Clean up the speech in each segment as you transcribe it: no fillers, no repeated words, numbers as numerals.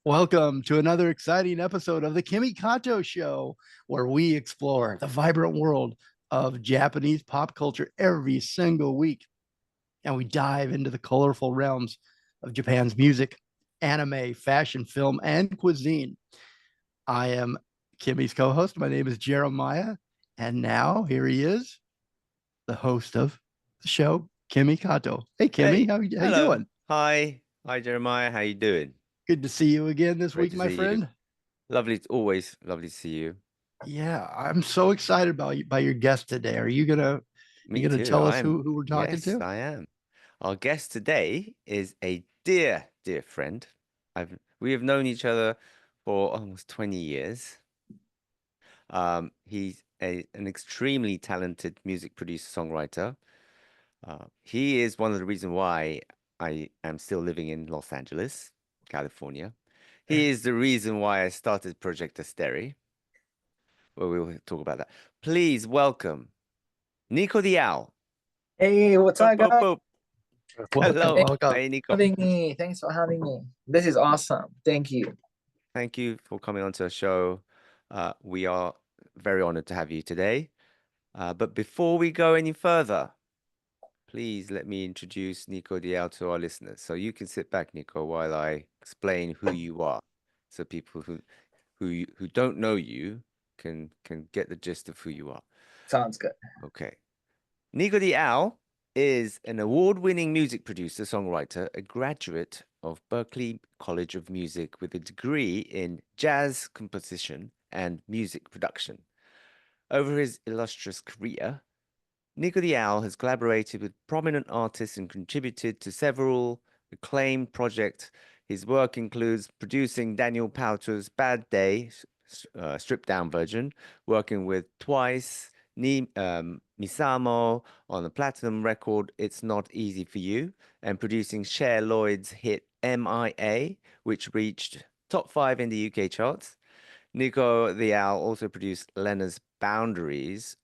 Welcome to another exciting episode of the KATO Show, where we explore the vibrant world of Japanese pop culture every single week. And we dive into the colorful realms of Japan's music, anime, fashion, film, and cuisine. I am Kimi's co host. My name is Jeremiah. And now here he is, the host of the show, Kimi Kato. Hey, Kimi, Hey, how you hello. doing? Hi, Jeremiah. How you doing? Good to see you again this Great week, to my see you. friend. Always lovely to see you. Yeah, I'm so excited by your guest today. Are you Me gonna too. tell us who we're talking Yes, to? I am. Our guest today is a dear friend. We have known each other for almost 20 years. He's an extremely talented music producer, songwriter. He is one of the reasons why I am still living in Los Angeles, California. He is the reason why I started Project Asteri. Well, we'll talk about that. Please welcome Nico the Owl. Hey, what's Boop, up, boop, guys? boop. Welcome, Hello. Thanks welcome. Hey, for Nico. having me. Thanks for having me. This is awesome. Thank you. Thank you for coming onto the show. We are very honored to have you today. But before we go any further, please let me introduce Nico the Owl to our listeners. So you can sit back, Nico, while I explain who you are. So people who don't know you can get the gist of who you are. Sounds good. Okay. Nico the Owl is an award-winning music producer, songwriter, a graduate of Berklee College of Music with a degree in jazz composition and music production. Over his illustrious career, Nico the Owl has collaborated with prominent artists and contributed to several acclaimed projects. His work includes producing Daniel Powter's Bad Day, stripped down version, working with Twice, Misamo on the platinum record It's Not Easy for You, and producing Cher Lloyd's hit M.I.A, which reached top 5 in the UK charts. Nico the Owl also produced Lena's Boundaries,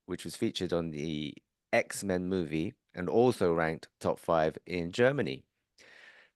which was featured on the X-Men movie and also ranked top 5 in Germany.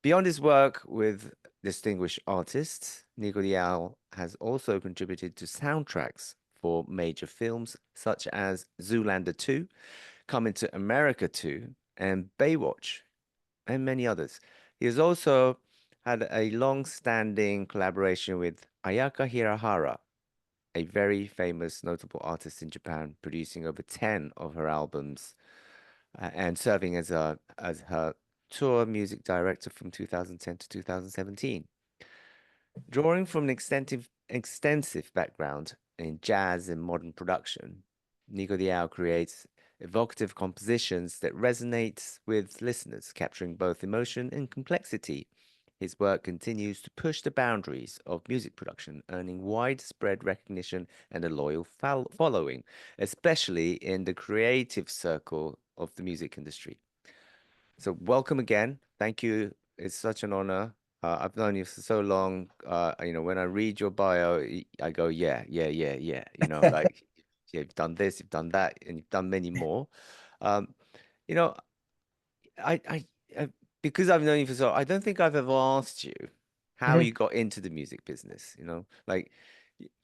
Beyond his work with distinguished artists, Nico the Owl has also contributed to soundtracks for major films such as Zoolander 2, Coming to America 2, and Baywatch, and many others. He has also had a long-standing collaboration with Ayaka Hirahara, a very famous, notable artist in Japan, producing over 10 of her albums and serving as her tour music director from 2010 to 2017. Drawing from an extensive background in jazz and modern production, Nico the Owl creates evocative compositions that resonates with listeners, capturing both emotion and complexity. His work continues to push the boundaries of music production, earning widespread recognition and a loyal following, especially in the creative circle of the music industry. So welcome again. Thank you. It's such an honor. I've known you for so long. When I read your bio, I go, yeah. Like yeah, you've done this, you've done that, and you've done many more. Um, you know, I because I've known you for so, I don't think I've ever asked you how Mhm. you got into the music business. Like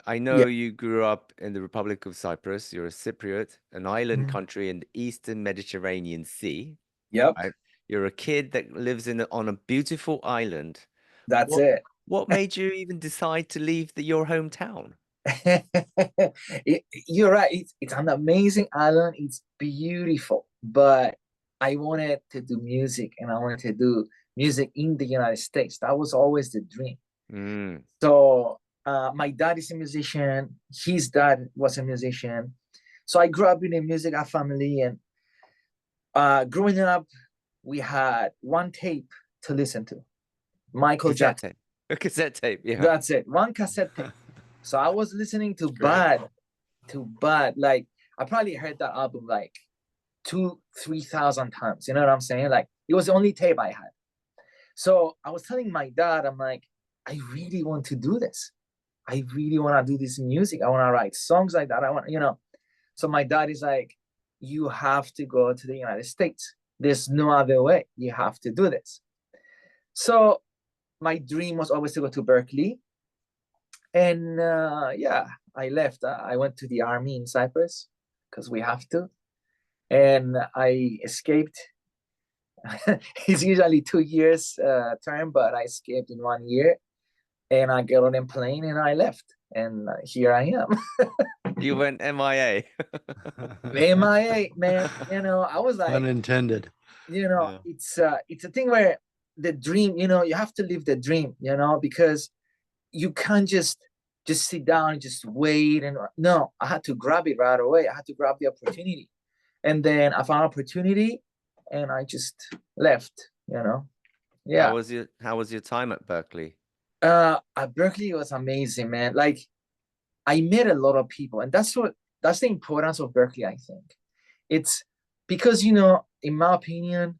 I Yeah. know you grew up in the Republic of Cyprus. You're a Cypriot, an island Mhm. country in the Eastern Mediterranean Sea. Yep. Right? You're a kid that lives on a beautiful island. That's What it. what made you even decide to leave your hometown? You're right. It's an amazing island. It's beautiful. But I wanted to do music and I wanted to do music in the United States. That was always the dream. Mm, So my dad is a musician. His dad was a musician. So I grew up in a music family, and growing up, we had one tape to listen to, Michael cassette Jackson. tape. A cassette tape, yeah. That's it, one cassette tape. So I was listening to Great. Bad. Like I probably heard that album like 2,000-3,000 times. You know what I'm saying? Like it was the only tape I had. So I was telling my dad, I'm like, I really want to do this. I really want to do this music. I want to write songs like that. I want. So my dad is like, you have to go to the United States. There's no other way. You have to do this. So my dream was always to go to Berklee. And yeah, I left. I went to the army in Cyprus because we have to. And I escaped. It's usually 2 years term, but I escaped in 1 year. And I got on a plane and I left. And here I am. You went MIA. M.I.A, man. You know, I was like, Unintended. you know, Yeah. it's a thing where the dream, you know, you have to live the dream, you know, because you can't just sit down and just wait. And no, I had to grab it right away. I had to grab the opportunity. And then I found opportunity and I just left, you know. Yeah. How was your time at Berklee? At Berklee, it was amazing, man. Like, I met a lot of people, and that's the importance of Berklee, I think. It's because, you know, in my opinion,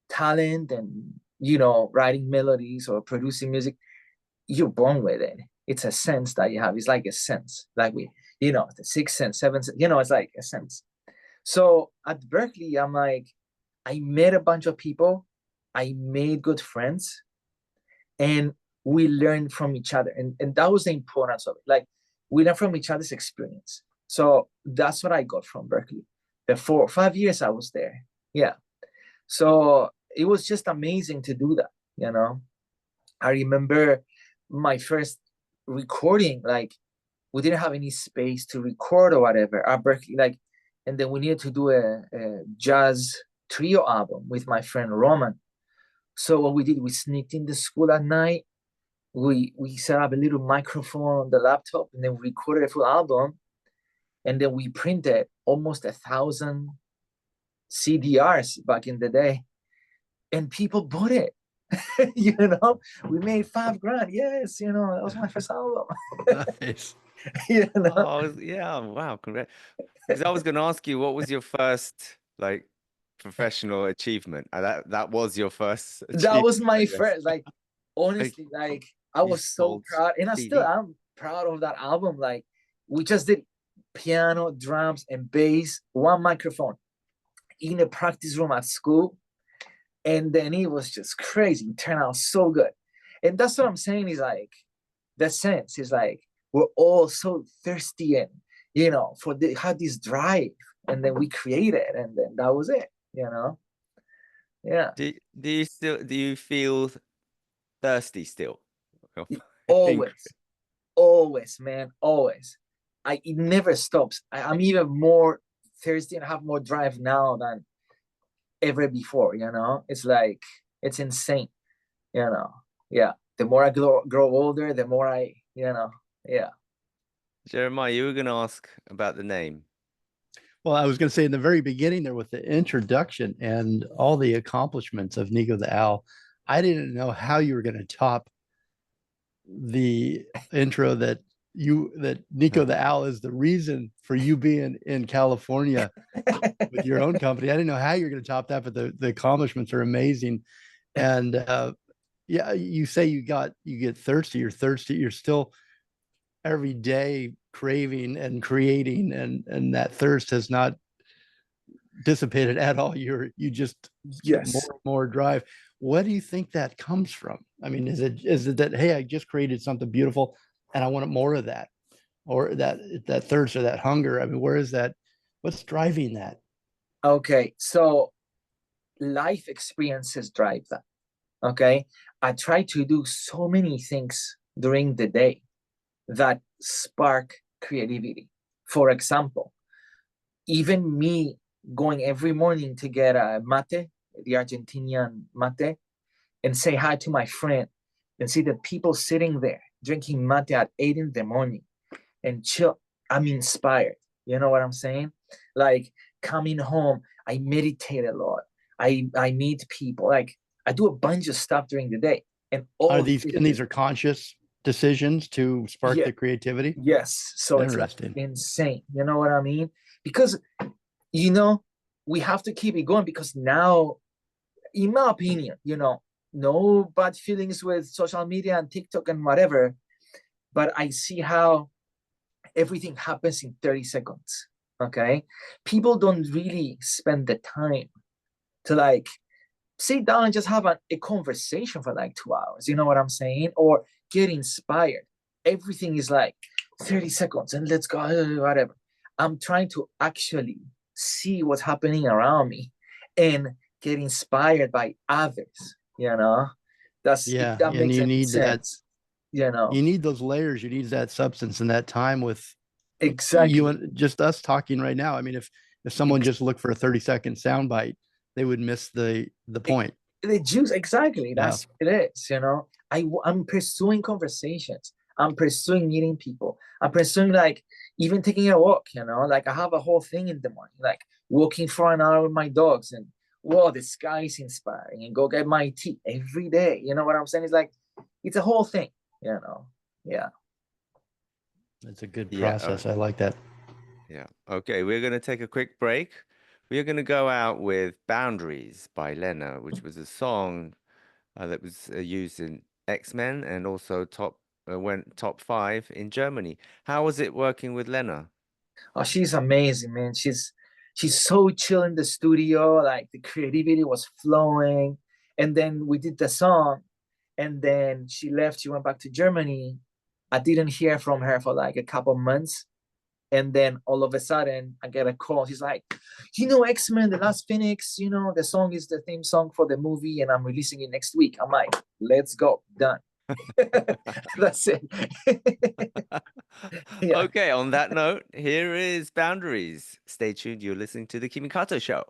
talent and, you know, writing melodies or producing music, you're born with it. It's a sense that you have. It's like a sense, like you know, the sixth sense, seventh sense, you know, it's like a sense. So at Berklee, I'm like, I met a bunch of people, I made good friends, and we learned from each other. And that was the importance of it. Like, we learn from each other's experience. So that's what I got from Berklee. The 4 or 5 years I was there. Yeah. So it was just amazing to do that, you know. I remember my first recording, like, we didn't have any space to record or whatever at Berklee, like, and then we needed to do a jazz trio album with my friend Roman. So what we did, we sneaked in the school at night. We set up a little microphone on the laptop, and then we recorded a full album, and then we printed almost 1,000 CDRs back in the day, and people bought it. You know, we made $5,000. Yes, you know, that was my first album. Nice. You know? Oh, yeah, wow, congrats. Because I was going to ask you, what was your first, like, professional achievement? That was your first That achievement, was I my guess. first, like, honestly, like, I you was so sold proud, and I still CD. am proud of that album. Like, we just did piano, drums, and bass, one microphone in a practice room at school. And then it was just crazy. It turned out so good. And that's what I'm saying, is like, the sense is like, we're all so thirsty and, you know, had this drive, and then we created, and then that was it, you know. Yeah. Do you feel thirsty still? Always, man, always. It never stops. I'm even more thirsty and have more drive now than ever before, you know. It's like, it's insane, you know. Yeah, the more I grow older, the more I, you know. Yeah. Jeremiah, you were going to ask about the name. Well, I was going to say in the very beginning there with the introduction and all the accomplishments of Nico the Owl, I didn't know how you were going to top the intro that Nico the Owl is the reason for you being in California with your own company. I didn't know how you're going to top that, but the accomplishments are amazing. And yeah, you say you get thirsty. You're thirsty. You're still every day craving and creating, and that thirst has not dissipated at all. You just Yes. more and more drive. What do you think that comes from? I mean, is it that, hey, I just created something beautiful and I want more of that, or that thirst or that hunger? I mean, where is that? What's driving that? Okay, so life experiences drive that. Okay, I try to do so many things during the day that spark creativity. For example, even me going every morning to get a mate, the Argentinian mate, and say hi to my friend, and see the people sitting there drinking mate at 8 in the morning and chill. I'm inspired. You know what I'm saying? Like, coming home, I meditate a lot. I meet people. Like, I do a bunch of stuff during the day. And all these are conscious decisions to spark Yeah. the creativity? Yes. So it's like Interesting. insane. You know what I mean? Because, you know, we have to keep it going, because now, in my opinion, you know, no bad feelings with social media and TikTok and whatever, but I see how everything happens in 30 seconds. Okay, people don't really spend the time to, like, sit down and just have a conversation for like 2 hours. You know what I'm saying? Or get inspired. Everything is like 30 seconds and let's go, whatever. I'm trying to actually see what's happening around me and get inspired by others, you know? That and makes you any need sense. You know, you need those layers, you need that substance and that time with exactly. you and just us talking right now. I mean, if someone just looked for a 30-second soundbite, they would miss the point. The juice, exactly. That's what it is, you know. I'm pursuing conversations. I'm pursuing meeting people. I'm pursuing like even taking a walk, you know. Like I have a whole thing in the morning, like walking for an hour with my dogs, and whoa, the sky is inspiring, and go get my tea every day. You know what I'm saying? It's like it's a whole thing, you know. Yeah. That's a good process. I like that. Yeah. Okay, we're going to take a quick break. We are going to go out with Boundaries by Lena, which was a song that was used in X-Men and also went top 5 in Germany. How was it working with Lena? Oh, she's amazing, man. She's so chill in the studio. Like the creativity was flowing. And then we did the song, and then she left. She went back to Germany. I didn't hear from her for like a couple months. And then all of a sudden, I get a call. She's like, you know, X-Men, The Last Phoenix, you know, the song is the theme song for the movie, and I'm releasing it next week. I'm like, let's go. Done. That's it. Okay, on that note, here is Boundaries. Stay tuned. You're listening to The Kimi KATO Show.